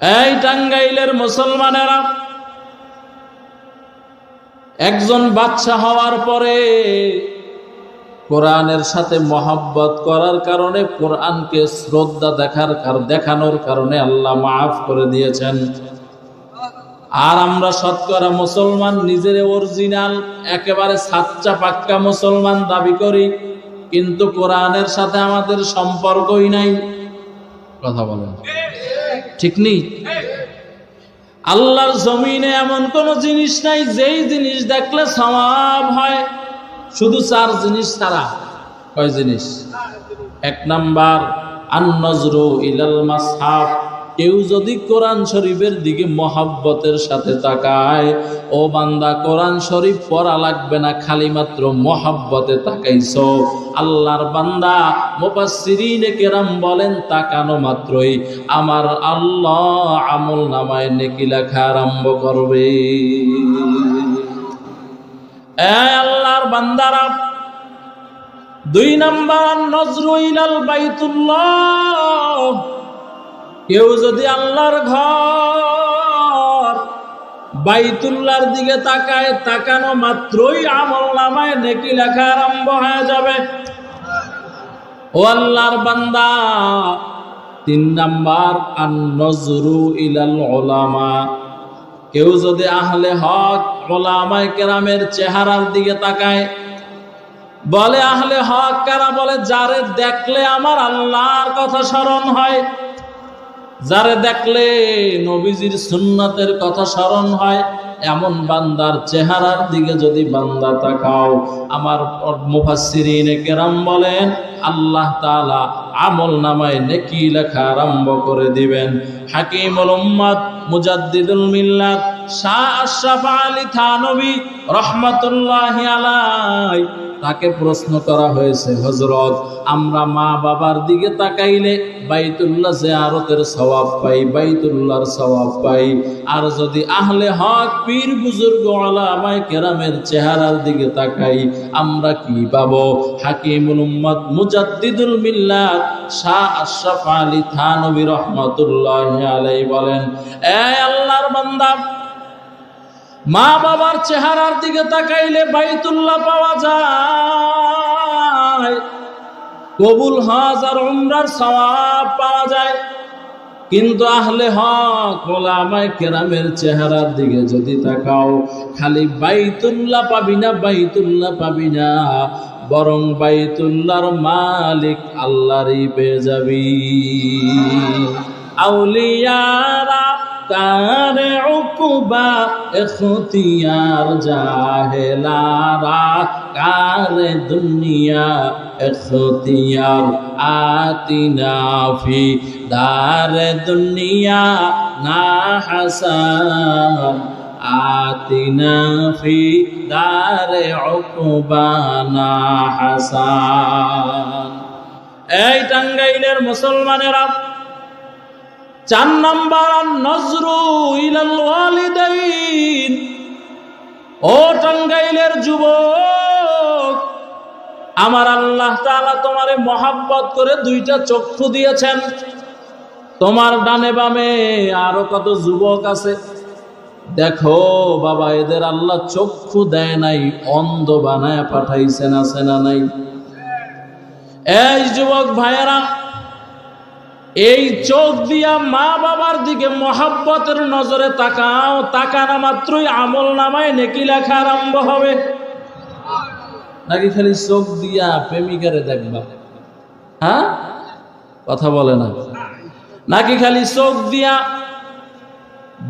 এই টাঙ্গাইলের মুসলমানেরা, একজন বাদশা হওয়ার পরে কোরআনের সাথে মহব্বত করার কারণে, কোরআনকে শ্রদ্ধা দেখানোর কারণে আল্লাহ মাফ করে দিয়েছেন। আর আমরা শতকরা মুসলমান নিজের অরিজিনাল একেবারে সাচ্চা পাক্কা মুসলমান দাবি করি, কিন্তু কোরআনের সাথে আমাদের সম্পর্কই নাই। কথা বলেন ঠিক নেই? আল্লাহর জমিনে এমন কোন জিনিস নাই যেই জিনিস দেখলে সওয়াব হয়, শুধু 4 জিনিস ছাড়া। কয় জিনিস? 1 নাম্বার আন-নজরু ইলাল মাসহাফ। কেউ যদি কোরআন শরীফের দিকে মহব্বতের সাথে তাকায়, ও বান্দা কোরআন শরীফ পড়া লাগবে না, খালি মাত্র মহব্বতে তাকাইছো, আল্লাহর বান্দা মুফাসসিরিনে কেরাম বলেন তাকানো মাত্রই আমার আল্লাহ আমল নামায় নেকি লেখা আরম্ভ করবে। আল্লাহর বান্দারা, 2 নাম্বার নজরু ইলাল বাইতুল্লাহ। কেউ যদি আল্লাহর ঘর বাইতুল্লাহর দিকে তাকায়, তাকানো মাত্রই আমল নামায় নেকি লেখা আরম্ভ হয়ে যাবে। ও আল্লাহর বান্দা, 3 নাম্বার আন-নজরু ইলাল উলামা। কেউ যদি আহলে হক উলামায়ে কেরামের চেহারার দিকে তাকায়, বলে আহলে হক কারা? বলে যারে দেখলে আমার আল্লাহর কথা স্মরণ হয়, যারে দেখলে নবীজির সুন্নাতের কথা স্মরণ হয়, এমন বান্দার চেহারার দিকে যদি বান্দা তাকাও, আমার মুফাসসিরিনে কেরাম বলেন আল্লাহ তাআলা আমল নামায় নেকি লেখা আরম্ভ করে দিবেন। হাকিমুল উম্মাত মুজাদ্দিদুল মিল্লাত শাহ আশরাফ আলী থানভী রাহমাতুল্লাহি আলাইহি, তাকে প্রশ্ন করা হয়েছে, হযরত আমরা মা বাবার দিকে তাকাইলে বাইতুল্লাহ জিয়ারতের সওয়াব পাই, বাইতুল্লাহর সওয়াব পাই, আর যদি আহলে হক পীর বুজুর্গ উলামায়ে কেরামের চেহারার দিকে তাকাই আমরা কি পাবো? হাকিমুল উম্মাত মুজাদ্দিদুল মিল্লাত শাহ আশরাফ আলী থানভী রাহমাতুল্লাহি আলাইহি বলেন, এ আল্লাহর বান্দা, মা বাবার চেহারার দিকে তাকাইলে বাইতুল্লাহ পাওয়া যায়, কবুল হজ আর উমরার সওয়াব পাওয়া যায়। কিন্তু আহলে হক উলামায়ে কেরামের চেহারার দিকে যদি তাকাও, খালি বাইতুল্লাহ পাবি না, বাইতুল্লাহ পাবি না, বরং বাইতুল্লাহর মালিক আল্লাহরই পেয়ে যাবি। আউলিয়ারা কারে উকুবা এখতিয়ার, জাহেলারা কারে দুনিয়া এখতিয়ার, আতিনা ফি দারে দুনিয়া না হাসান, আতিনা ফি দারে উকুবা না হাসান। এই টাঙ্গাইলের মুসলমানেরা, 4 নাম্বার নজরু ইলাল ওয়ালিদাইন। ও টাঙ্গাইলের যুবক, আমার আল্লাহ তাআলা তোমারে মহব্বত করে 2টা চক্ষু দিয়েছেন। তোমার ডানে বামে আরো কত যুবক আছে, দেখো বাবা, এদের আল্লাহ চক্ষু দেয় নাই, অন্ধ বানায় পাঠাইছেন, আছে না নাই? এই যুবক ভাইয়েরা, এই চোখ দিয়া মা বাবার দিকে মহব্বতের নজরে তাকাও, তাকানো মাত্রই আমল নামায় নেকি লেখা আরম্ভ হবে। নাকি খালি চোখ দিয়া প্রেমিকারে দেখবা? হ্যাঁ, কথা বলে না। নাকি খালি চোখ দিয়া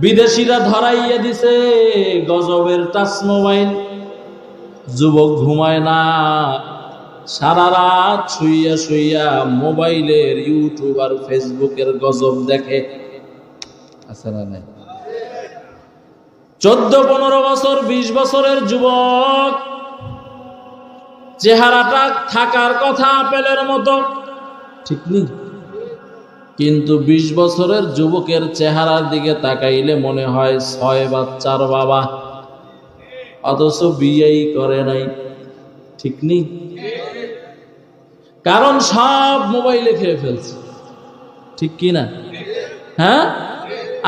বিদেশিরা ধরাইয়া দিছে গজবের টাচ মোবাইল, যুবক ঘুমায় না, সারা রাত শুইয়া শুইয়া মোবাইলের ইউটিউব আর ফেসবুকের গজব দেখে, আছে না নাই? 14-15 বছর 20 বছরের যুবক, চেহারাটা থাকার কথা আপেলের মতো, ঠিক নেই? কিন্তু 20 বছরের যুবকের চেহারার দিকে তাকাইলে মনে হয় 6 বাচ্চার বাবা, অথচ বিয়েই করে নাই, ঠিক নেই? কারণ সব মোবাইলে খেয়ে ফেলছে, ঠিক কি না? হ্যাঁ,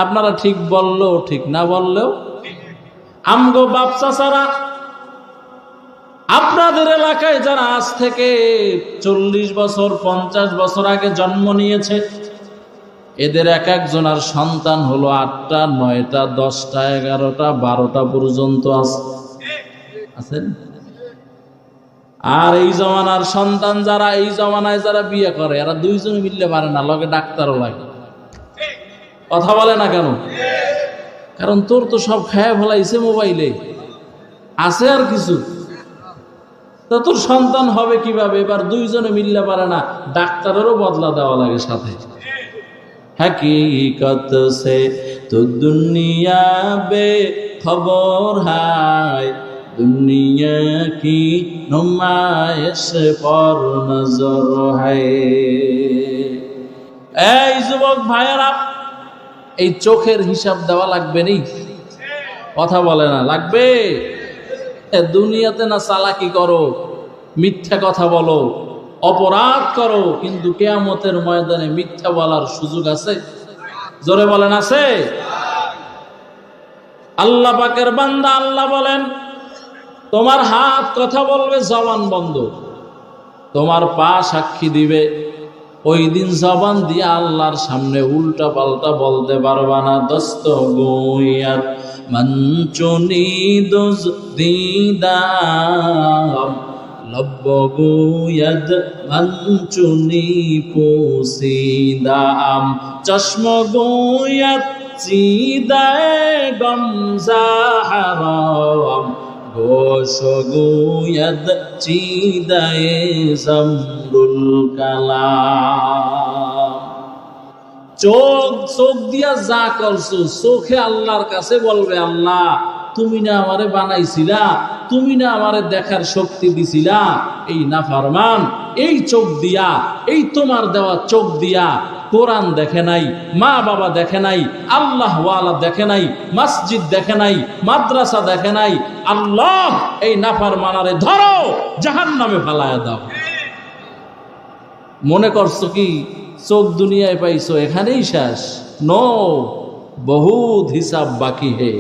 আপনারা ঠিক বললেও ঠিক, না বললেও। আমগো বাপ চাচারা আপনাদের এলাকায় যারা আজ থেকে 40 বছর 50 বছর আগে জন্ম নিয়েছে, এদের এক একজনের সন্তান হলো 8টা 9টা 10টা 11টা 12টা পর্যন্ত আছেন। আর এই জমানার সন্তান যারা, এই জমানায় যারা বিয়ে করে, এরা দুইজনে মিললে পারে না, লগে ডাক্তারও লাগে। কথা বলে না কেন? কারণ তোর তো সব খায়া ফেলাইছে মোবাইলে, আছে আর কিছু, তো তোর সন্তান হবে কিভাবে? এবার দুইজনে মিললে পারে না, ডাক্তারেরও বদলা দেওয়া লাগে সাথে। हकीकत से तो दुनिया बेखबर है, दुनिया की नुमाइश पर नजर है। এই যুবক ভাইয়েরা, এই চোখের হিসাব দেওয়া লাগবে নি? কথা বলে না, লাগবে? দুনিয়াতে না চালাকি করো, মিথ্যা কথা বলো, অপরাধ করো, কিন্তু কিয়ামতের ময়দানে মিথ্যা বলার সুযোগ আছে? জোরে বলেন, আছে? আল্লাহ পাকের বান্দা আল্লাহ বলেন, তোমার হাত কথা বলবে, জবান বন্ধ। তোমার পা সাক্ষী দিবে। ওই দিন জবান দিয়ে আল্লাহর সামনে উল্টা পাল্টা বলতে পারবা না। দস্ত গোয়ার মঞ্চনি দোজ দিদাম লব্ব গোয়াদ মঞ্চনি পোসিদাম চশম গোয়াদ চিদায় গমজাহারাম গোশ গোয়াদ চিদায় জমরুল কালাম। চোখ দিয়া যা করছো, চোখে আল্লাহর কাছে বলবে, আল্লাহ তুমি না আমারে বানাইছিলা, তুমি না আমারে দেখার শক্তি দিছিলা। এই নাফরমান এই চোখ দিয়া, এই তোমার দেওয়া চোখ দিয়া কোরআন দেখে নাই, মা বাবা দেখে নাই, আল্লাহ ওয়ালা দেখে নাই, মসজিদ দেখে নাই, মাদ্রাসা দেখে নাই। আল্লাহ এই নাফরমানারে ধরো, জাহান্নামে ফেলায়া দাও। মনে করছো কি চোখ দুনিয়ায় পাইছো এখানেই শেষ? নো, বহুত হিসাব বাকি হে,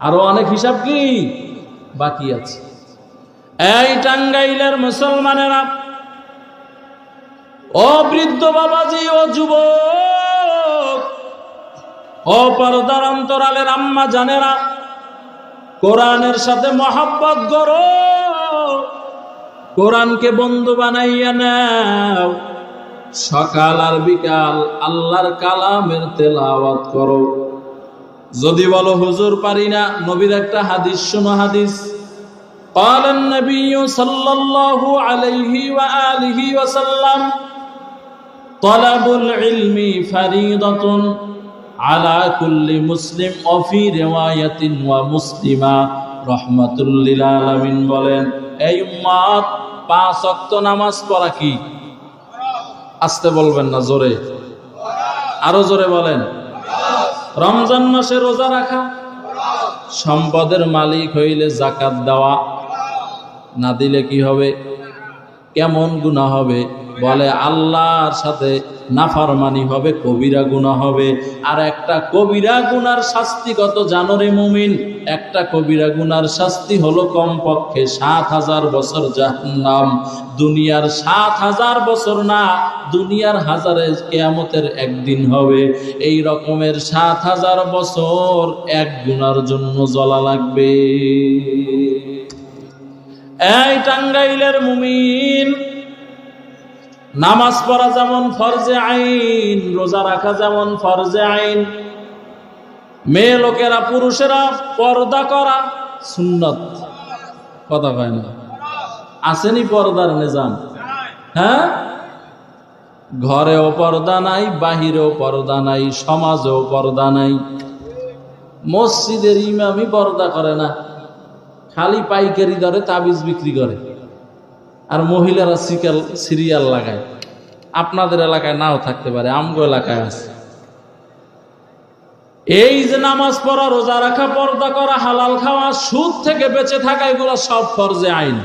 আরো অনেক হিসাব কি বাকি আছে। এই টাঙ্গাইলের মুসলমানেরা, ও বৃদ্ধ বাবাজি, ও যুবক, ও পর্দার অন্তরালের আম্মা জানেরা, কোরআনের সাথে মহব্বত করো, কোরআনকে বন্ধু বানাইয়া নাও। সকাল আর বিকাল আল্লাহর কালামের তেলাওয়াত করো। যদি বলো হুজুর পারি না, নবীর একটা হাদিস শোনো। হাদিস قال النبي صلى الله عليه وآله وسلم طلب العلم فريضة على كل مسلم وفي رواية ومسلمة رحمة للعالمين। বলেন, এই উম্মত 5 ওয়াক্ত নামাজ পড়া কি? আস্তে বলবেন না, জোরে, আরো জোরে বলেন। রমজান মাসে রোজা রাখা, সম্পদের মালিক হইলে যাকাত দেওয়া, না দিলে কি হবে? কেমন গুনাহ হবে? বলে আল্লাহর সাথে নাফরমানি হবে, কবিরা গুনাহ হবে। আর একটা কবিরা গুনার শাস্তি কত জানো রে মুমিন? একটা কবিরা গুনার শাস্তি হলো কমপক্ষে 7000 বছর জাহান্নাম। দুনিয়ার 7000 বছর না, দুনিয়ার হাজারে কিয়ামতের একদিন হবে। এই রকমের 7000 বছর এক গুনার জন্য জ্বলা লাগবে। এই টাঙ্গাইলের মুমিন, নামাজ পড়া যেমন ফরজে আইন, রোজা রাখা যেমন ফরজে আইন। মেয়ে লোকেরা, পুরুষেরা পর্দা করা সুন্নত। কথা কয় না? আসেনি পর্দার নিজাম? হ্যাঁ, ঘরেও পর্দা নাই, বাহিরেও পর্দা নাই, সমাজেও পর্দা নাই। মসজিদের ইমামই পর্দা করে না, খালি পাইকারি দরে তাবিজ বিক্রি করে, আর মহিলারা সিরিয়াল লাগায়। আপনাদের এলাকায় নাও থাকতে পারে, আমগো এলাকায় আছে। এই যে নামাজ পড়া, রোজা রাখা, পর্দা করা, হালাল খাওয়া, সুদ থেকে বেঁচে থাকা, এগুলো সব ফরজে আইন।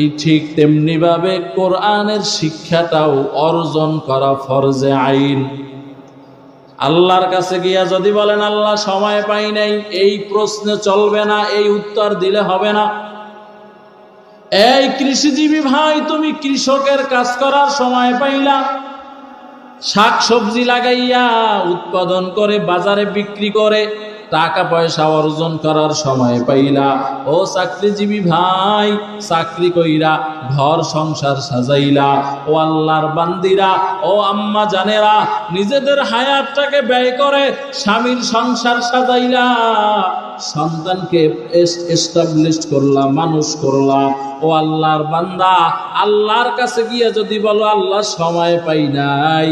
এই ঠিক তেমনি ভাবে কোরআনের শিক্ষাটাও অর্জন করা ফরজে আইন। আল্লাহর কাছে গিয়া যদি বলেন আল্লাহ সময় পাই নাই, এই প্রশ্ন চলবে না, এই উত্তর দিলে হবে না। এই কৃষিজীবী ভাই, তুমি কৃষকের কাজ করার সময় পাইলা, শাক সবজি লাগাইয়া উৎপাদন করে বাজারে বিক্রি করে টাকা পয়সা অর্জন করার সময় পাইলা। ও চাকরিজীবী ভাই, চাকরি কইরা ঘর সংসার সাজাইলা। ও আল্লাহর বান্দিরা, ও আম্মা জানেরা, নিজেদের হায়াতটাকে ব্যয় করে স্বামীর সংসার সাজাইলা, সন্তানকে এস্টাবলিশ করলা, মানুষ করলা। ও আল্লাহর বান্দা, আল্লাহর কাছে গিয়ে যদি বলো আল্লাহ সময় পাই নাই,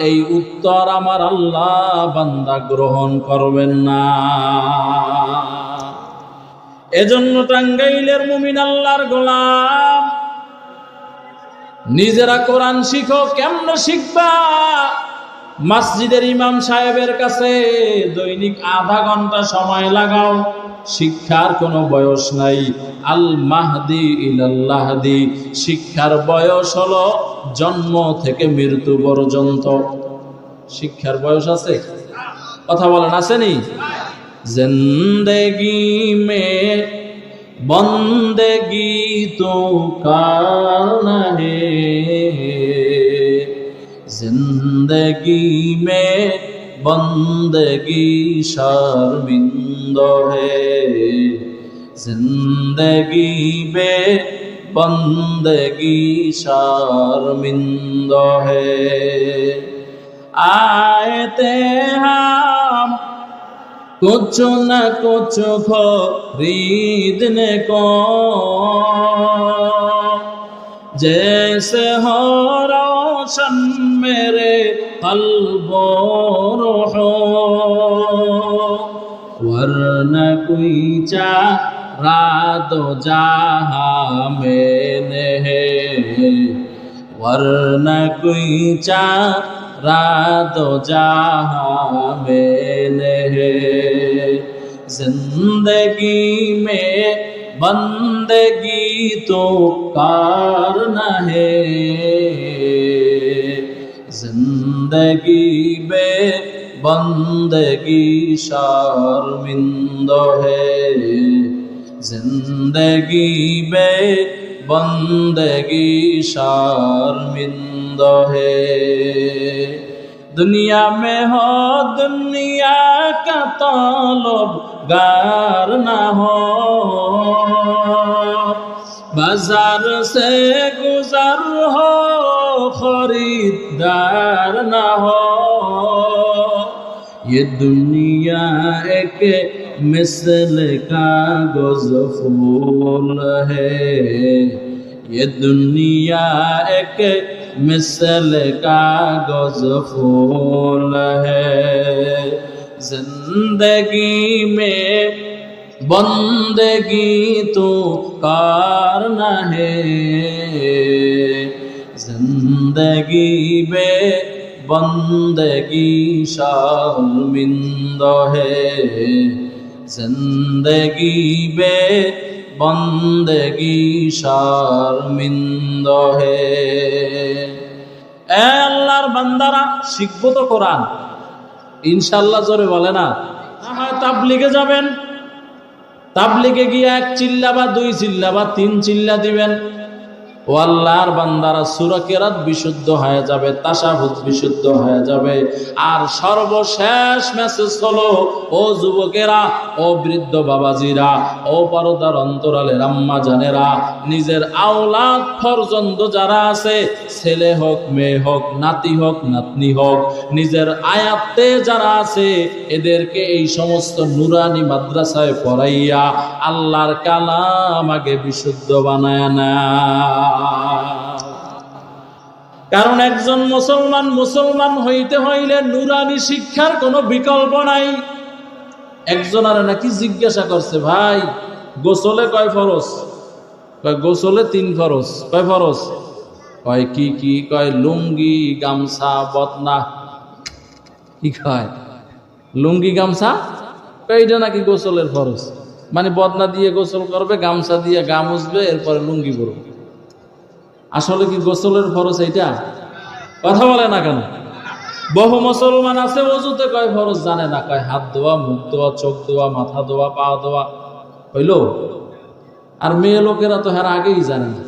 এই উত্তর আমার আল্লাহ বান্দা গ্রহণ করবেন না। এজন্য টাঙ্গাইলের মুমিন আল্লাহর গোলাম, নিজেরা কোরআন শিখো। কেমনে শিখবা? মসজিদের ইমাম সাহেবের কাছে দৈনিক আধা ঘন্টা সময় লাগাও। শিক্ষার কোনো বয়স নাই। আল মাহদি ইলাল্লাহদি, শিক্ষার বয়স হলো জন্ম থেকে মৃত্যু পর্যন্ত। শিক্ষার বয়স আছে? কথা বলেন, আসেনি? জিন্দেগি মে বন্দেগি তো কারনা হে, जिंदगी में बंदगी शर्मिंद है, जिंदगी में बंदगी शर्मिंद है। आए थे हम कुछ न कुछ खरीदने को, जैसे हो रोशन मेरे कल्बो रूहो, वरना कोई चारा दो जहाँ मैंने है, वरना कोई चारा दो जहाँ मैंने है। जिंदगी में बंदगी तो करना है, जिंदगी में बंदगी शर्मिंदा है, जिंदगी में बंदगी शर्मिंदा है। दुनिया में हो दुनिया का तलबगार ना हो, बाजार से गुजर हो खरीदार ना हो। ये दुनिया एक मिसल कागज फूल है, ये दुनिया एक मिसल कागज फूल है। जिंदगी में बंदगी तो करना है, जिंदगी में बंदगी शर्मिंदा है, जिंदगी में बंदगी शर्मिंदा है। আল্লাহর বান্দারা, শিখবো তো কোরআন ইনশাআল্লাহ। জোরে বলে না? হয় তাবলিগে যাবেন, তাবলিগে গিয়ে এক চিল্লা বা দুই চিল্লা বা তিন চিল্লা দিবেন। ও আল্লাহর বান্দারা, সূরা কেরাত বিশুদ্ধ হয়ে যাবে, তাশাহুদ বিশুদ্ধ হয়ে যাবে। আর সর্বশেষ মেসেজ হলো, ও যুবকেরা, ও বৃদ্ধ বাবাজিরা, ও পর্দার অন্তরালের আম্মা জানেরা, নিজের আওলাদ পর্যন্ত যারা আছে, ছেলে হোক মেয়ে হোক, নাতি হোক নাতনি হোক, নিজের আয়াতে যারা আছে, এদেরকে এই সমস্ত নুরানি মাদ্রাসায় পড়াইয়া আল্লাহর কালাম আগে বিশুদ্ধ বানায় না। কারণ একজন মুসলমান হইতে হইলে নুরানি শিক্ষার কোনো বিকল্প নাই। একজন আর নাকি জিজ্ঞাসা করছে, ভাই গোসলে কয় ফরজ? কয় গোসলে 3 ফরজ। কয় ফরজ? কয় কি কি? কয় লুঙ্গি, গামছা, বদনা। কি কয়? লুঙ্গি, গামছা। কয় এটা নাকি গোসলের ফরজ, মানে বদনা দিয়ে গোসল করবে, গামছা দিয়ে গা মুছবে, এরপরে লুঙ্গি পরবে। আসলে কি গোসলের ফরজ এইটা? কথা বলে না কেন? বহু মুসলমান আছে ওযুতে কয় ফরজ জানে না, কয় হাত ধোয়া, মুখ ধোয়া, চোখ ধোয়া, মাথা ধোয়া, পা ধোয়া, হইল। আর মেয়ে লোকেরা তো হার আগেই জানে না।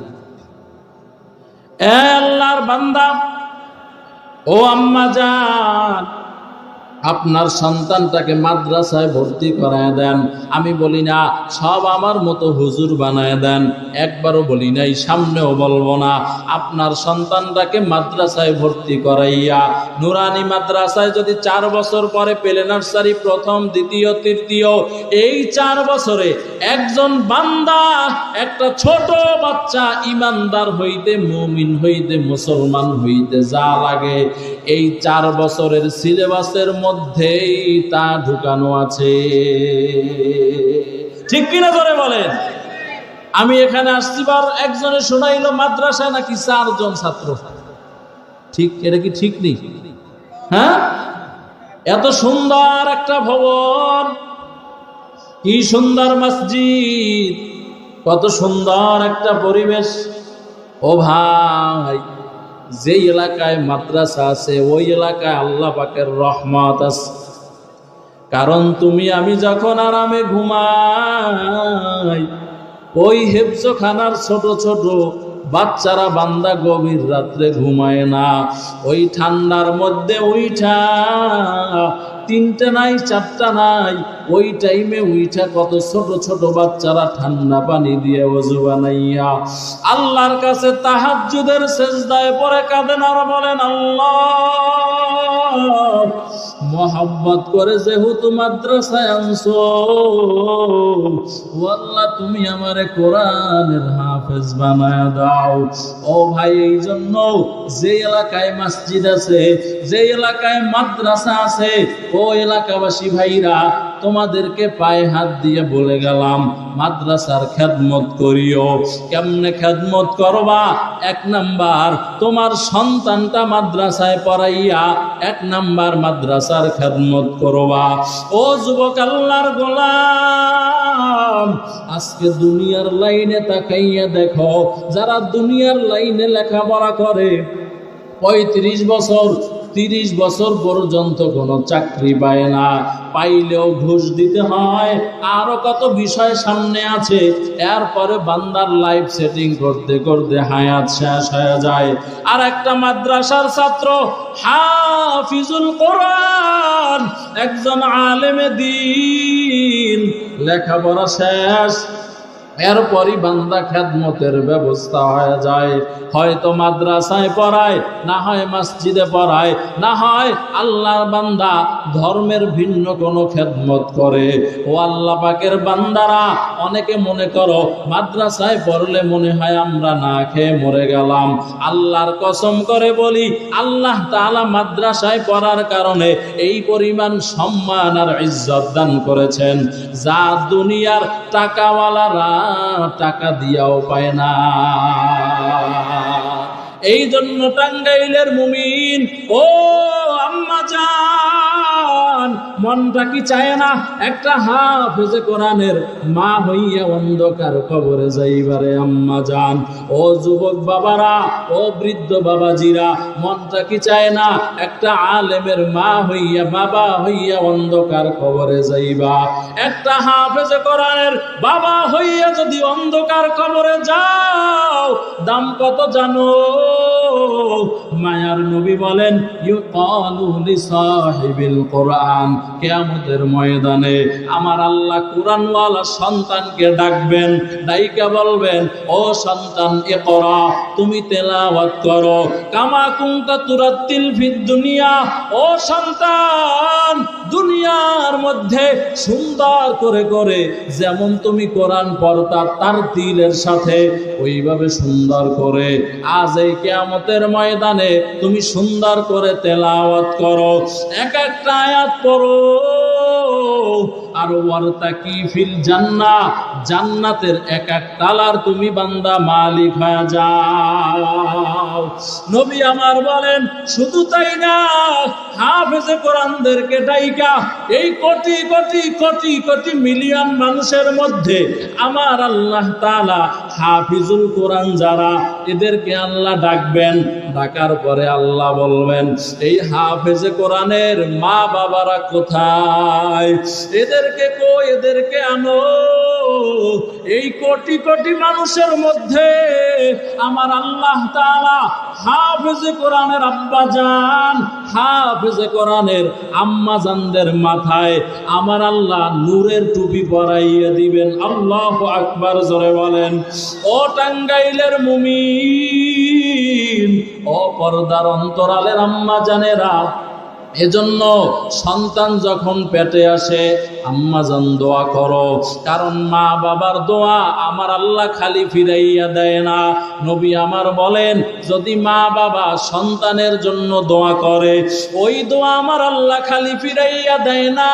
এ আল্লাহর বান্দা, ও আম্মা জান, আপনার সন্তানটাকে মাদ্রাসায় ভর্তি করায় দেন। আমি বলি না সব আমার মতো হুজুর বানায় দেন, একবারও বলি নাই, সামনেও বলবো না। আপনার সন্তানটাকে মাদ্রাসায় ভর্তি করাইয়া নুরানি মাদ্রাসায় যদি 4 বছর পরে পেলে নার্সারি প্রথম, দ্বিতীয়, তৃতীয়, এই 4 বছরে একজন বান্দা, একটা ছোট বাচ্চা ইমানদার হইতে, মুমিন হইতে, মুসলমান হইতে যা লাগে এই 4 বছরের সিলেবাসের মধ্যেই তা ঢুকানো আছে। ঠিক কিনা ধরে বলেন? আমি এখানে আসছিবার একজনে শোনাইলো মাদ্রাসায় নাকি 4 জন ছাত্র। ঠিক, এটা কি ঠিক নেই? হ্যাঁ, এত সুন্দর একটা ভবন, কি সুন্দর মসজিদ, কত সুন্দর একটা পরিবেশ। ও ভাই, যে এলাকায় মাদ্রাসা আছে ওই এলাকায় আল্লাহ পাকের রহমত আছে। কারণ তুমি আমি যখন আরামে ঘুমাই, ওই হেফজখানার ছোট ছোট বাচ্চারা বান্দা গভীর রাত্রে ঘুমায় না। ওই ঠান্ডার মধ্যে উইঠা, 3টা নাই 4টা নাই, ওই টাইমে উইঠা কত ছোট ছোট বাচ্চারা ঠান্ডা পানি দিয়ে ওযু বানাইয়া আল্লাহর কাছে তাহাজ্জুদের সিজদায় পড়ে কাঁদেন আর বলেন, আল্লাহ মোহাব্বত করে যেহেতু মাদ্রাসায় আনছো, ও আল্লাহ তুমি আমারে কোরআনের হাফেজ বানায় দাও। ও ভাই, এই জন্য যে এলাকায় মসজিদ আছে, যে এলাকায় মাদ্রাসা আছে, ও এলাকাবাসী ভাইরা, তোমাদেরকে পায়ে হাত দিয়ে বলে গেলাম, মাদ্রাসার খেদমত করিও। কেমনে খেদমত করবা? 1 নাম্বার, তোমার সন্তানটা মাদ্রাসায় পড়াইয়া 1 নাম্বার মাদ্রাসার খেদমত করবা। ও যুবক আল্লাহর গোলাম, আজকে দুনিয়ার লাইনে তাকাইয়া দেখো, যারা দুনিয়ার লাইনে লেখাপড়া করে 35 বছর 30 বছর পর্যন্ত কোনো চাকরি পায় না, পাইলেও ঘুষ দিতে হয়, আরো কত বিষয় সামনে আছে। এরপরে বান্দার লাইফ সেটিং করতে করতে হায়াত শেষ হয়ে যায়। আর একটা মাদ্রাসার ছাত্র হাফিজুল কোরআন, একজন আলেমে দ্বীন, লেখাপড়া শেষ, এরপরই বান্দা খেদমতের ব্যবস্থা হয়ে যায়। হয়তো মাদ্রাসায় পড়ায়, না হয় মসজিদে পড়ায়, না হয় আল্লাহর বান্দা ধর্মের ভিন্ন কোনো খেদমত করে। ও আল্লাহ পাকের বান্দারা, অনেকে মনে করো মাদ্রাসায় পড়লে মনে হয় আমরা না খেয়ে মরে গেলাম। আল্লাহর কসম করে বলি, আল্লাহ তাআলা মাদ্রাসায় পড়ার কারণে এই পরিমাণ সম্মান আর ইজ্জত দান করেছেন, যা দুনিয়ার টাকাওয়ালারা টাকা দিয়াও পায় না। এই জন্য টাঙ্গাইলের মুমিন, ও আম্মা জান, মনটা কি চায় না একটা হাফেজে কোরআনের মা হইয়া অন্ধকার কবরে যাইবারে? আম্মা জান, ও যুবক বাবারা, ও বৃদ্ধ বাবাজিরা, মনটা কি চায় না একটা আলেমের মা হইয়া, বাবা হইয়া অন্ধকার কবরে যাইবা? একটা হাফেজে কোরআনের বাবা হইয়া যদি অন্ধকার কবরে যাও, দাম কত জানো? মায়ার নবী বলেন, ইউকালু লিসাহিবিল কোরআন, কিয়ামতের ময়দানে আমার আল্লাহ কোরআনওয়ালা সন্তানকে ডাকবেন, ডাইকা বলবেন, ও সন্তান ইকরা, তুমি তেলাওয়াত করো, কামা কুনতা তুরাত্তিল ফিদ দুনিয়া। ও সন্তান, দুনিয়ার মধ্যে সুন্দর করে করে যেমন তুমি কোরআন পড়তা তারতিলের সাথে, ওইভাবে সুন্দর করে আজ এই কিয়ামতের ময়দানে তুমি সুন্দর করে তেলাওয়াত করো। এক একটা আয়াত পড়ো, আর ওয়ারতাকি ফিল জান্নাহ, জান্নাতের এক এক তালার তুমি বান্দা মালিক হয়ে যাও। নবী আমার বলেন শুধু তাই না, হাফেজে কোরআনদেরকে ডাইকা এই কোটি কোটি কোটি কোটি মিলিয়ন মানুষের মধ্যে আমার আল্লাহ তাআলা হাফিজুল কোরআন যারা, এদেরকে আল্লাহ ডাকবেন। ডাকার পরে আল্লাহ বলবেন এই হাফেজে কোরআনের মা বাবারা কোথায়? এদেরকে কই, এদেরকে আনো। এই কোটি কোটি মানুষের মধ্যে আমার আল্লাহ তাআলা হাফেজে কোরআনের আব্বা জান, হাফেজে কোরআনের আম্মা জানদের মাথায় আমার আল্লাহ নূরের টুপি পরাইয়া দিবেন। আল্লাহু আকবার, জোরে বলেন। ও টাঙ্গাইলের মুমিন, ও পর্দার অন্তরালের আম্মা জানেরা, এজন্য সন্তান যখন পেটে আসে আম্মা জান দোয়া করো, কারণ মা বাবার দোয়া আমার আল্লাহ খালি ফিরাইয়া দেয় না। নবী আমার বলেন যদি মা বাবা সন্তানের জন্য দোয়া করে, ওই দোয়া আমার আল্লাহ খালি ফিরাইয়া দেয় না।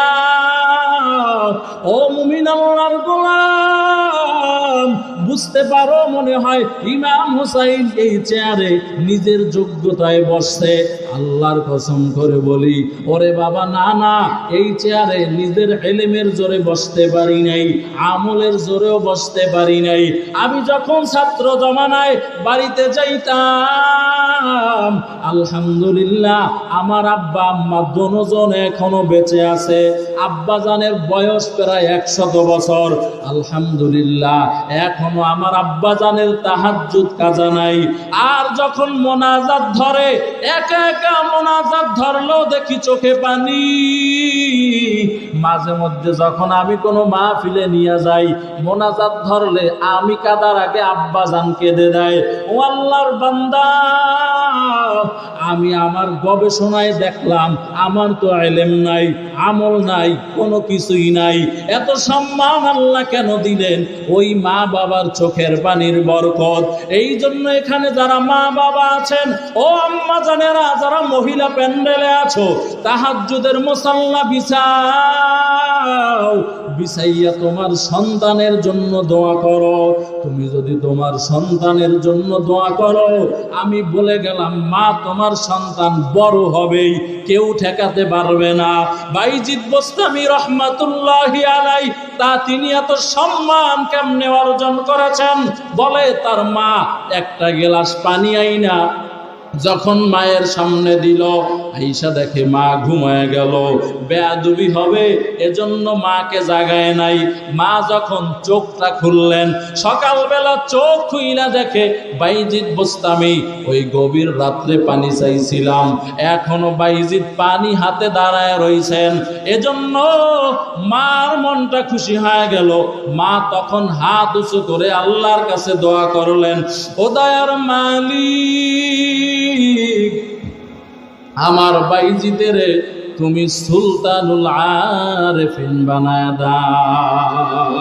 ও মুমিন আল্লাহর গোলাম, বুঝতে পারো মনে হয় ইমাম হুসাইন এই চেয়ারে নিজের যোগ্যতায় বসছে। আল্লাহর কসম করে বলি, ওরে বাবা না না, এই চেয়ারে নিজের ইলমের জোরে বসতে পারি নাই, আমলের জোরেও বসতে পারি নাই। আমি যখন ছাত্র জমানায় বাড়িতে যাইতাম, আলহামদুলিল্লাহ আমার আব্বা আম্মা দুজন এখনো বেঁচে আছে। আব্বা জানের বয়স প্রায় 100 বছর। আলহামদুলিল্লাহ এখনো আমার আব্বা জানের তাহাজ্জুদ কাজা নাই। আর যখন মোনাজাত ধরে, একা একা মোনাজাত ধরলেও দেখি চোখে পানি। মাঝে মধ্যে যখন আমি কোনো মাহফিলে নিয়ে যাই, মোনাজাত ধরলে আমি কাদার আগে আব্বা জান কেঁদে দেয়। ও আল্লাহর বান্দা, আমি আমার গবেষণায় দেখলাম আমার তো ইলম নাই, আমল নাই, কোনো কিছুই নাই। এত সম্মান আল্লাহ কেন দিলেন? ওই মা বাবার চোখের পানির বরকত। এই জন্য এখানে যারা মা বাবা আছেন, ও আম্মা জানেরা, যারা মহিলা প্যান্ডেলে আছো, তাহাজ্জুদের মুসাল্লা বিছাও, বিছাইয়া তোমার সন্তানের জন্য দোয়া করো। তুমি যদি তোমার সন্তানের জন্য দোয়া করো, আমি বলে গেলাম মা তোমার সন্তান বড় হবেই, কেউ ঠেকাতে পারবে না। বাইজিদ বোস্তামি রহমাতুল্লাহি আলাইহি তা তিনি এত সম্মান কেমনে অর্জন করেছেন? বলে তার মা একটা গ্লাস পানি আইনা যখন মায়ের সামনে দিল, আইসা দেখে মা ঘুমায় গেল। বেয়াদবি হবে এজন্য মাকে জাগায় নাই। মা যখন চোখটা খুললেন, সকালবেলা চোখ খুইলা দেখে বাইজিদ বোস্তামি, ওই গভীর রাত্রে পানি চাইছিলাম, এখনো বাইজিদ পানি হাতে দাঁড়ায় রইছেন। এজন্য মার মনটা খুশি হয়ে গেল। মা তখন হাত উঁচু করে আল্লাহর কাছে দোয়া করলেন, ও দয়ার মালিক, আমার বাইজিদের তুমি সুলতানুল আরিফিন বানায় দাও,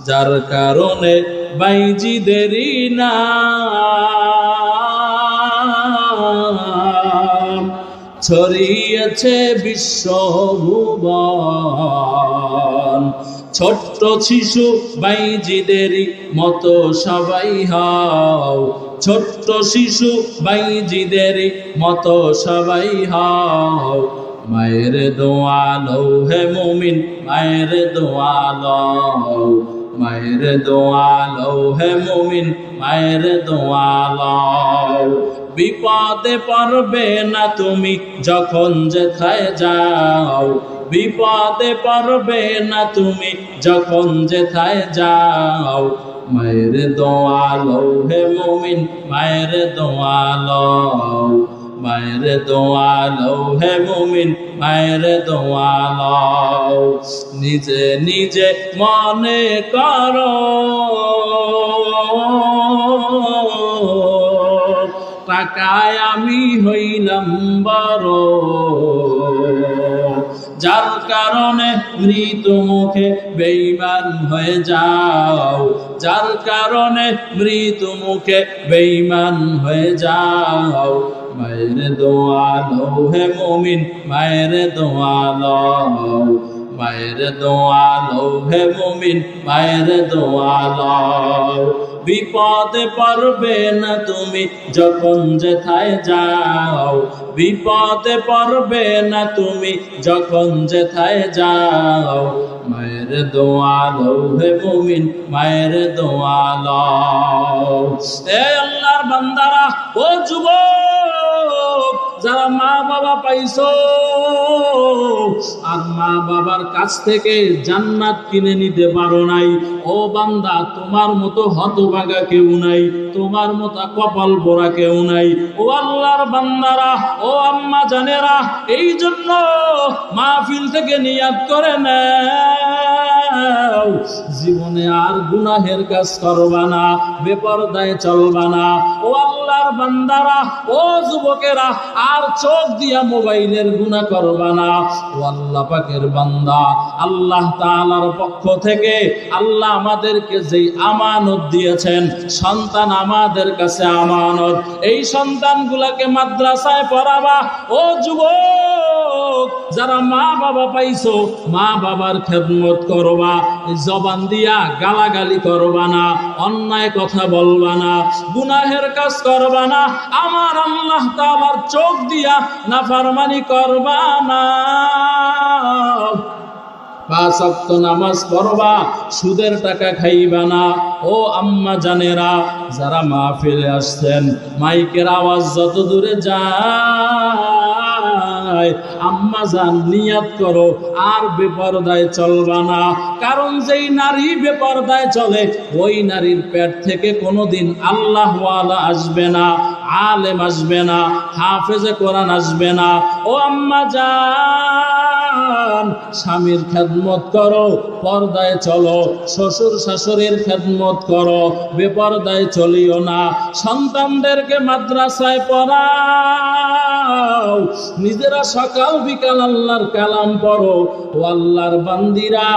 যার কারণে বাইজিদেরই নাম ছড়িয়েছে বিশ্বভুবন। ছোট্ট শিশু বাইজিদেরই মতো সবাই হও, ছোট্ট শিশু বাইজিদেরই মতো সবাই হও। মায়ের দোয়া লও হে মুমিন, মায়ের দোয়া লও, মায়ের দোয়া লও হে মুমিন, মায়ের দোয়া লও। বিপদে পড়বে না তুমি যখন যেথায় যাও, বিপদে পড়বে না তুমি যখন যেথায় যাও। মায়ের দোয়া লও হে মুমিন, মায়ের দোয়া লও, মায়ের দোয়া লও হে মুমিন, মায়ের দোয়া লও। নিজে নিজে মনে করো টাকায় আমি হইলাম বড়, যার কারণে মৃত্যু মুখে বেঈমান হয়ে যাও, যার কারণে মৃত্যু মুখে বেঈমান হয়ে যাও। মায়ের দোয়া লও হে মুমিন, মায়ের দোয়া লও, মায়ের দোয়া লও হে মুমিন, মায়ের দোয়া লও। বিপদে পড়বে না তুমি যখন যেথায় যাও, বিপদে পড়বে না তুমি যখন যেথায় যাও। মায়ের দোয়া লও হে মুমিন, মায়ের দোয়া লও। এ আল্লাহর বান্দারা, ও যুবক যারা মা বাবা পাইছো আর মা বাবার কাছ থেকে জান্নাত কিনে নিতে পারো নাই, ও বান্দা তোমার মতো হতভাগা কেউ নাই, তোমার মতো কপাল পোড়া কেউ নাই। ও আল্লাহর বান্দারা, ও আম্মা জানেরা, এই জন্য মাহফিল থেকে নিয়াত করে নাও, জীবনে আর গুনাহের কাজ করবা না, বেপরদায় চলবা না। ও আল্লাহর বান্দারা, ও যুবকেরা, আর চোখ দিয়া মোবাইলের গুনাহ করবা না। ও আল্লাহ পাকের বান্দা, আল্লাহ তাআলার পক্ষ থেকে আল্লাহ আমাদেরকে যেই আমানত দিয়েছেন, সন্তান আমাদের কাছে আমানত, এই সন্তানগুলোকে মাদ্রাসায় পড়াবা। ও যুবক যারা মা বাবা পাইছো, মা বাবার খেদমত করবা, জবান দিয়া গালাগালি করবা না, অন্যায় কথা বলবা না, গুনাহের কাজ করবা না, আমার আল্লাহ তাআলার চোখ দিয়া নাফরমানি করবা না। 5 ওয়াক্ত নামাজ পড়বা, সুদের টাকা খাইবা না। ও আম্মা জানেরা, যারা মাহফিলে আসছেন, মাইকের আওয়াজ যত দূরে যায়, আম্মা জান নিয়াত করো আর বেপরদায় চলবা না। কারণ যেই নারী বেপরদায় চলে, ওই নারীর পেট থেকে কোনোদিন আল্লাহওয়ালা আসবে না, আলেম আসবে না, হাফেজে কোরআন আসবে না। ও আম্মা জান, স্বামীর খেদমত করো, পর্দায় চলো, শ্বশুর শাশুড়ির খেদমত করো, বেপরদায় চলিও না। সন্তানদেরকে মাদ্রাসায় পড়াও, নিজেরা সকাল বিকাল আল্লাহর কালাম পড়ো। ও আল্লাহর বান্দিরা,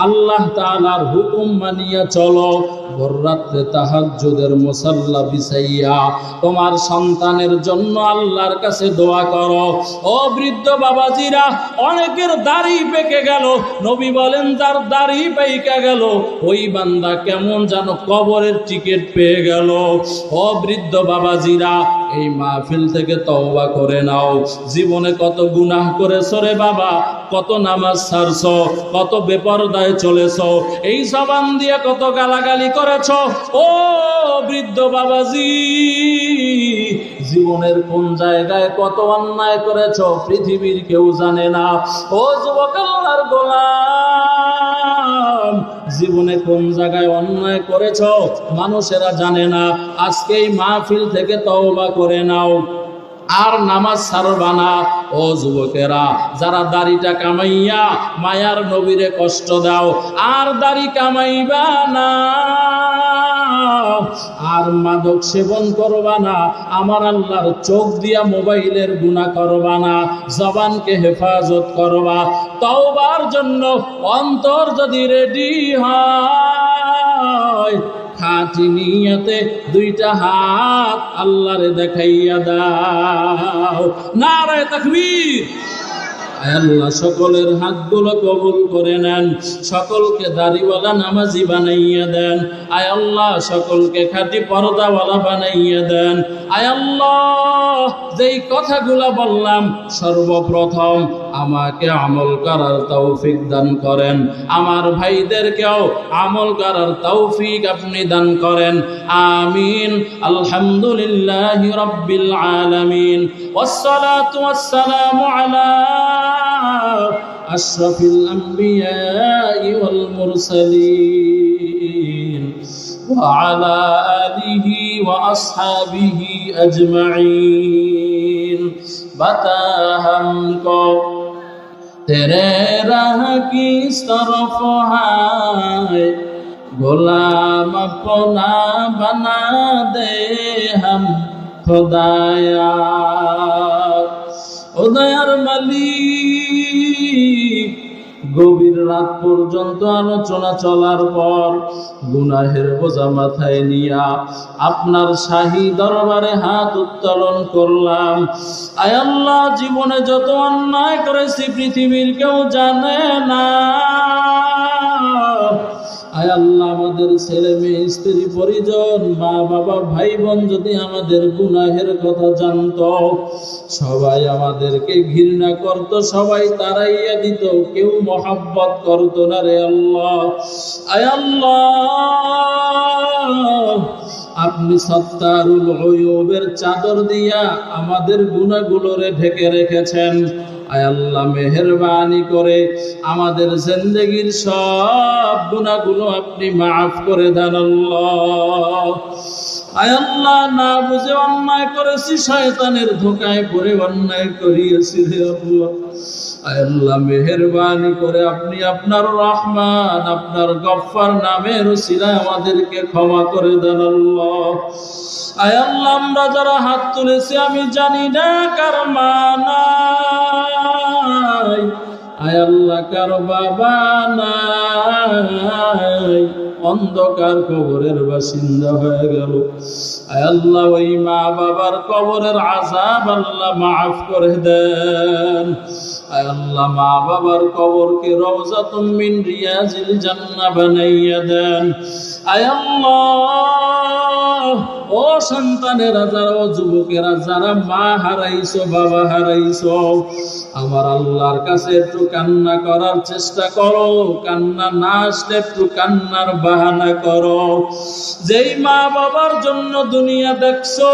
আল্লাহ তাআলার হুকুম মানিয়া চলো। ভোর রাত্রে তাহাজ্জুদের মুসাল্লা বিছাইয়া তোমার সন্তানের জন্য আল্লাহর কাছে দোয়া করো। ও বৃদ্ধ বাবাজিরা, অনেকের দাড়ি পেকে গেল, নবী বলেন যার দাড়ি পেকে গেল ওই বান্দা কেমন যেন কবরের টিকিট পেয়ে গেল। ও বৃদ্ধ বাবাজিরা, এই মাহফিল থেকে তওবা করে নাও। জীবনে কত গুনাহ করেছো রে বাবা, কত নামাজ ছাড়ছো, কত বেপরদায় চলেছো, এই জবান দিয়ে কত গালাগালি করেছো। ও বৃদ্ধ বাবাজি, জীবনের কোন জায়গায় কত অন্যায় করেছো পৃথিবীর কেউ জানে না। ও যুবক আল্লাহর গোলাম, জীবনে কোন জায়গায় অন্যায় করেছো মানুষেরা জানে না। আজকে এই মাহফিল থেকে তওবা করে নাও, আর নামাজ ছাড়বা না। ও যুবকেরা, যারা দাড়িটা কামাইয়া মায়ার নবীরে কষ্ট দাও, আর দাড়ি কামাইবা না, আর মাদক সেবন করবা না, আমার আল্লাহর চোখ দিয়া মোবাইলের গুনাহ করবা না, জবানকে হেফাজত করবা। তওবার জন্য অন্তর যদি রেডি হয়, খাঁটি নিয়তে দুইটা হাত আল্লাহরে দেখাইয়া দাও। নারায়ে তাকবীর। আল্লাহ সকলের হাতগুলো কবুল করে নেন, সকলকে দাড়িওয়ালা নামাজি বানাইয়া দেন। আয় আল্লাহ সকলকে খাঁটি পর্দাওয়ালা বানাইয়া দেন। আয় আল্লাহ, যেই কথাগুলো বললাম সর্বপ্রথম আমাকে আমল করার তৌফিক দান করেন, আমার ভাইদেরকেও আমল করার তৌফিক আপনি দান করেন। আমিন। আলহামদুলিল্লাহি রাব্বিল আলামিন, ওয়াসসালাতু ওয়াসসালামু আলা আশরাফিল আমবিয়াই ওয়াল মুরসালিন ওয়া আলা আলিহি ওয়া আসহাবিহি আজমাইন। বাতা হামকো তেরে রাহ কিস তরফ হায়, গোলাম আপনা বনা দে হাম খুদায়া। ও দয়ার মালিক, গভীর রাত পর্যন্ত আলোচনা চলার পর গুনাহের বোঝা মাথায় নিয়া আপনার শাহী দরবারে হাত উত্তোলন করলাম। আয় আল্লাহ, জীবনে যত অন্যায় করেছি পৃথিবীর কেউ জানে না। আয় আল্লাহ, আমাদের ছেলে মেয়ে, স্ত্রী, পরিজন, মা বাবা, ভাই বোন যদি আমাদের গুনাহের কথা জানতো, সবাই আমাদেরকে ঘৃণা করত, সবাই তাড়াইয়া দিত, কেউ মহব্বত করত না রে আল্লাহ। আয় আল্লাহ, আপনি সত্তারুল উয়ুবের চাদর দিয়া আমাদের গুনাহগুলোরে ঢেকে রেখেছেন। আয় আল্লাহ, মেহেরবানি করে আমাদের জিন্দেগীর সব গুনাহগুলো আপনি মাফ করে দেন আল্লাহ। আয় আল্লাহ, না বুঝে অন্যায় করেছি, শয়তানের ধোঁকায় পড়ে অন্যায় করিয়েছি রে আল্লাহ। আয় আল্লাহ, মেহেরবানি করে আপনি আপনার রহমান, আপনার গফফার নামের উসিলায় আমাদেরকে ক্ষমা করে দেন আল্লাহ। আয় আল্লাহ, আমরা যারা হাত তুলেছি আমি জানি না কার মা নাই, আয় আল্লাহ কার বাবা নাই, অন্ধকার কবরের বাসিন্দা হয়ে গেল। আয় আল্লাহ, ওই মা বাবার কবরের আযাব আল্লাহ মাফ করে দেন। আয় আল্লাহ, মা বাবার কবরকে রওজাতুম মিন রিয়াজিল জান্নাহ বানাইয়া দেন। আয় আল্লাহ, ও সন্তানেরা যারা, ও যুবকেরা যারা মা হারাইছো, বাবা হারাইছো, আমার আল্লাহর কাছে একটু কান্না করার চেষ্টা করো। কান্না না আসলে একটু কান্নার বাহানা করো। যেই মা বাবার জন্য দুনিয়া দেখছো,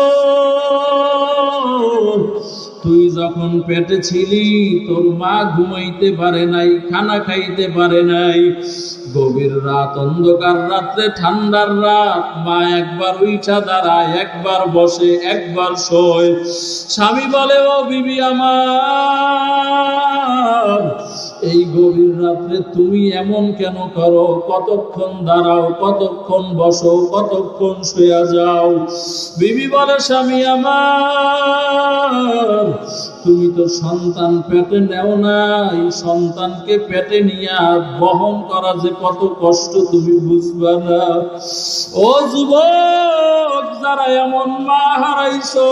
তুই যখন পেটে ছিলি তোর মা ঘুমাইতে পারে নাই, খানা খাইতে পারে নাই। গভীর রাত, অন্ধকার রাত্রে, ঠান্ডার রাত, মা একবার উঠা দাঁড়ায়, একবার বসে, একবার শোয়। স্বামী বলে, ও বিবি আমার, এই গভীর রাত্রে তুমি এমন কেন করো? কতক্ষণ দাঁড়াও, কতক্ষণ বসো, কতক্ষণ শুয়ে যাও? বিবি বলে, স্বামী আমার, তুমি তো সন্তান পেটে নেও নাই, সন্তানকে পেটে নিয়ে বহন করা যে কত কষ্ট তুমি বুঝবা না। ও যুবক যারা এমন মা হারাইছো,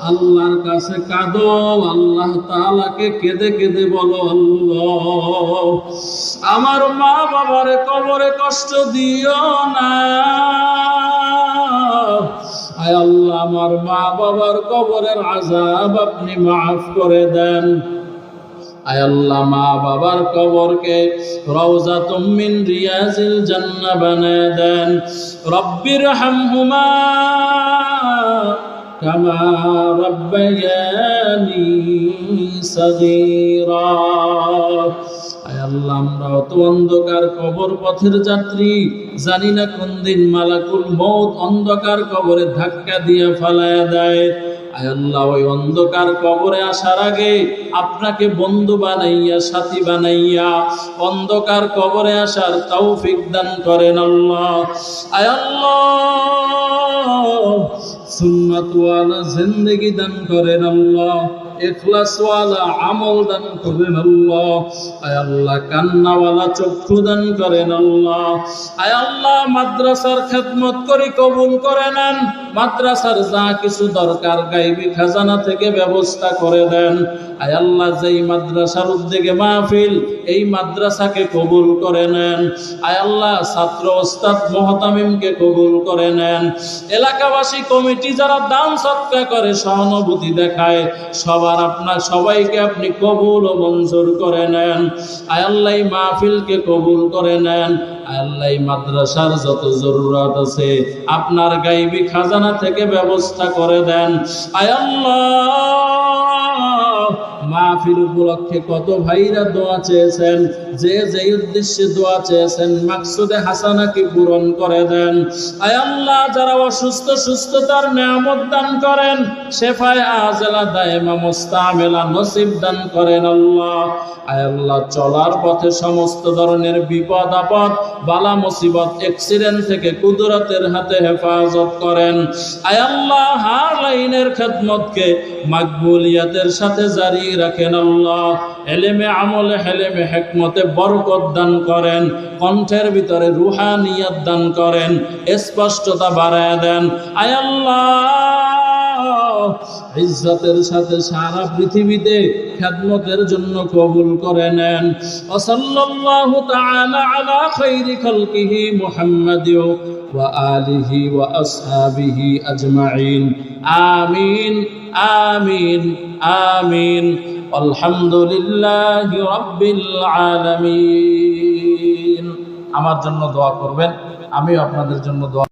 আল্লাহর কাছে কাঁদো, আল্লাহ তাআলাকে কেঁদে কেঁদে বলো, আল্লাহ আমার মা বাবারে কবরে কষ্ট দিও না। আয় আল্লাহ, আমার মা বাবার কবরের আযাব আপনি মাফ করে দেন। আয় আল্লাহ, মা বাবার কবরকে রওজাতুম মিন রিয়াজিল জান্নাহ বানায় দেন। রব্বির হামহুমা কামা রাব্বায়ানি সাগীরা। আয় আল্লাহ, আমরা তো অন্ধকার কবর পথের যাত্রী, জানি না কোন দিন মালাকুল মউত অন্ধকার কবরে ধাক্কা দিয়ে ফালায়া দেয়। আয় আল্লাহ, ওই অন্ধকার কবরে আসার আগে আপনাকে বন্ধু বানাইয়া, সাথী বানাইয়া অন্ধকার কবরে আসার তৌফিক দান করেন আল্লাহ। আয় আল্লাহ, সুন্নাতওয়ালা জিন্দেগি দান করেন আল্লাহ, ইখলাসওয়ালা আমল দান করেন আল্লাহ। আয় আল্লাহ, কান্নাওয়ালা চক্ষু দান করেন আল্লাহ। আয় আল্লাহ, মাদ্রাসার খেদমত করে কবুল করে নেন। মাদ্রাসার যা কিছু দরকার গায়বী খাজানা থেকে ব্যবস্থা করে দেন। আয় আল্লাহ, যেই মাদ্রাসার উদ্যোগে মাহফিল, এই মাদ্রাসাকে কবুল করে নেন। আয় আল্লাহ, ছাত্র ওস্তাদ মুহতামিমকে কবুল করে নেন। এলাকাবাসী কমিটি যারা দান সদকা করে, সহানুভূতি দেখায়, সবার আপনার সবাইকে আপনি কবুল ও মঞ্জুর করে নেন। আয় আল্লাহ, এই মাহফিলকে কবুল করে নেন। আয় আল্লাহ, এই মাদ্রাসার যত জরুরত আছে আপনার গায়বী খাজানা থেকে ব্যবস্থা করে দেন। আয় আল্লাহ, মাহফিল উপলক্ষে কত ভাইরা দোয়া চেয়েছেন, যে যেই উদ্দেশ্যে দোয়া চেয়েছেন মাকসুদে হাসানাকে পূরণ করে দেন। আয় আল্লাহ, যারা অসুস্থ সুস্থতার নিয়ামত দান করেন, শেফায়ে আজেলা দায়েমা মুস্তামেলা নসিব দান করেন আল্লাহ। আয় আল্লাহ, চলার পথে সমস্ত ধরনের বিপদ আপদ, বালা মুসিবত, অ্যাক্সিডেন্ট থেকে কুদরতের হাতে হেফাজত করেন। আয় আল্লাহ, হার লাইনের খেদমতকে মাকবুলিয়াতের সাথে জারি রাখেন আল্লাহ। এলেমে আমলে হেলেমে হিকমতে বরকত দান করেন, কণ্ঠের ভিতরে রুহানিয়ত দান করেন, স্পষ্টতা বাড়ায় দেন। আয় আল্লাহ, ইজ্জতের সাথে সারা পৃথিবীতে খেদমতের জন্য কবুল করে নেন। ওয়া সাল্লাল্লাহু তাআলা আলা খাইরি খালকিহি মুহাম্মাদ ওয়া আলিহি ওয়া আসহাবিহি আজমাইন। আমিন আমিন আমিন। আলহামদুলিল্লাহি রাব্বিল আলামিন। আমার জন্য দোয়া করবেন, আমিও আপনাদের জন্য দোয়া